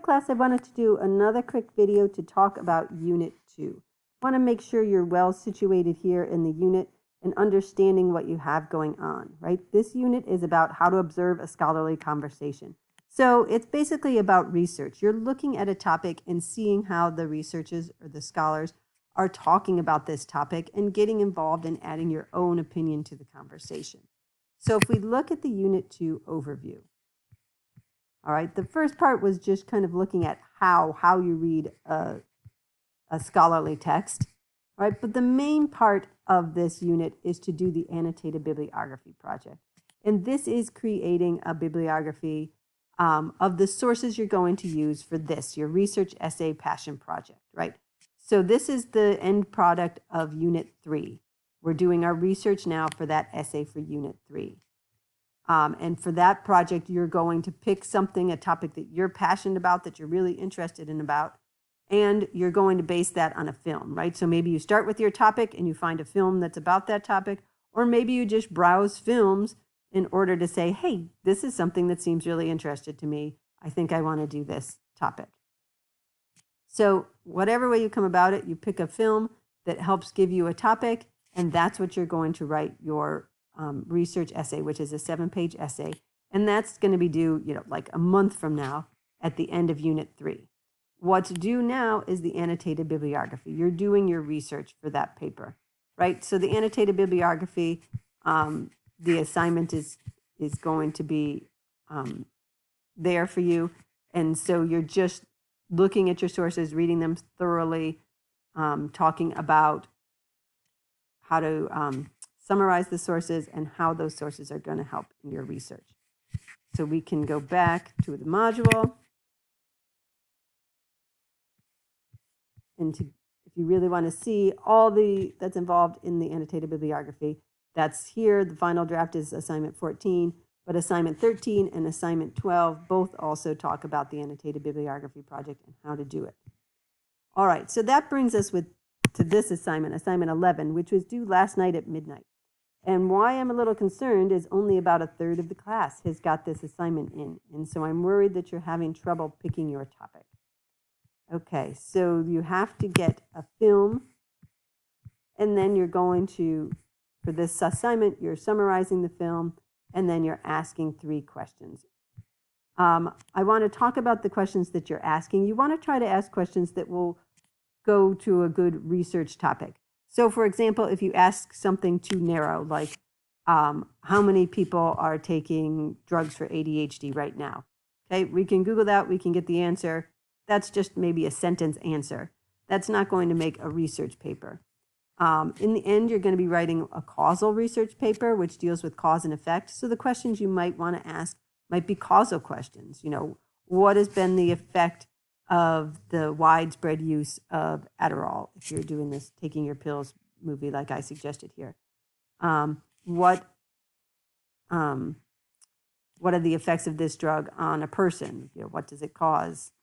class, I wanted to do another quick video to talk about Unit 2. I want to make sure you're well situated here in the unit and understanding what you have going on, right? This unit is about how to observe a scholarly conversation. So it's basically about research. You're looking at a topic and seeing how the researchers or the scholars are talking about this topic and getting involved and adding your own opinion to the conversation. So if we look at the Unit 2 overview, all right, the first part was just kind of looking at how you read a scholarly text, all right? But the main part of this unit is to do the Annotated Bibliography project. And this is creating a bibliography of the sources you're going to use for this, your research essay passion project, right? So this is the end product of Unit 3. We're doing our research now for that essay for Unit 3. And for that project, you're going to pick something, a topic that you're passionate about, that you're really interested in about, and you're going to base that on a film, right? So maybe you start with your topic and you find a film that's about that topic, or maybe you just browse films in order to say, hey, this is something that seems really interesting to me. I think I want to do this topic. So whatever way you come about it, you pick a film that helps give you a topic, and that's what you're going to write your research essay, which is a 7-page essay. And that's going to be due, like a month from now at the end of Unit 3. What's due now is the annotated bibliography. You're doing your research for that paper, right? So the annotated bibliography, the assignment is going to be there for you. And so you're just looking at your sources, reading them thoroughly, talking about how to summarize the sources and how those sources are going to help in your research. So we can go back to the module. And if you really want to see all that's involved in the annotated bibliography, that's here. The final draft is assignment 14, but assignment 13 and assignment 12 both also talk about the annotated bibliography project and how to do it. All right, so that brings us to this assignment, assignment 11, which was due last night at midnight. And why I'm a little concerned is only about a third of the class has got this assignment in. And so I'm worried that you're having trouble picking your topic. Okay, so you have to get a film, and then you're going to, for this assignment, you're summarizing the film, and then you're asking 3 questions. I want to talk about the questions that you're asking. You want to try to ask questions that will go to a good research topic. So, for example, if you ask something too narrow, like how many people are taking drugs for ADHD right now? Okay, we can Google that, we can get the answer. That's just maybe a sentence answer. That's not going to make a research paper. In the end, you're going to be writing a causal research paper, which deals with cause and effect. So the questions you might want to ask might be causal questions. What has been the effect of the widespread use of Adderall, if you're doing this taking your pills movie like I suggested here? What are the effects of this drug on a person? What does it cause?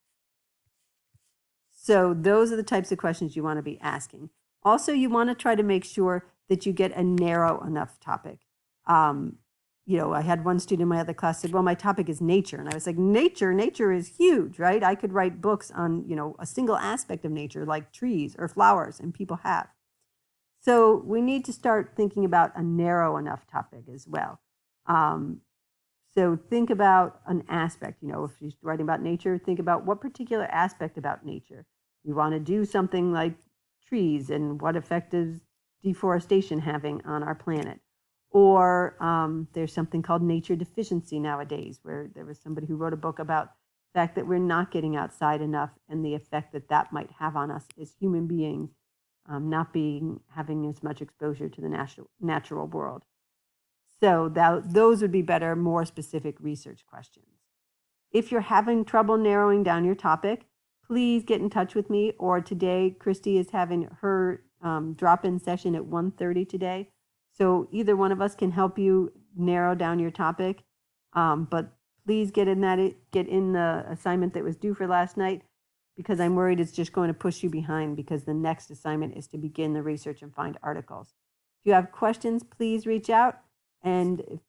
So those are the types of questions you want to be asking. Also, you want to try to make sure that you get a narrow enough topic. I had one student in my other class said, well, my topic is nature. And I was like, nature is huge, right? I could write books on, a single aspect of nature, like trees or flowers, and people have. So we need to start thinking about a narrow enough topic as well. So think about an aspect, if you're writing about nature, think about what particular aspect about nature. You want to do something like trees and what effect is deforestation having on our planet. Or there's something called nature deficiency nowadays, where there was somebody who wrote a book about the fact that we're not getting outside enough and the effect that might have on us as human beings, not having as much exposure to the natural world. So those would be better, more specific research questions. If you're having trouble narrowing down your topic, please get in touch with me. Or today, Christy is having her drop-in session at 1:30 today. So either one of us can help you narrow down your topic. But please get in the assignment that was due for last night, because I'm worried it's just going to push you behind, because the next assignment is to begin the research and find articles. If you have questions, please reach out. And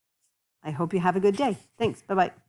I hope you have a good day. Thanks. Bye-bye.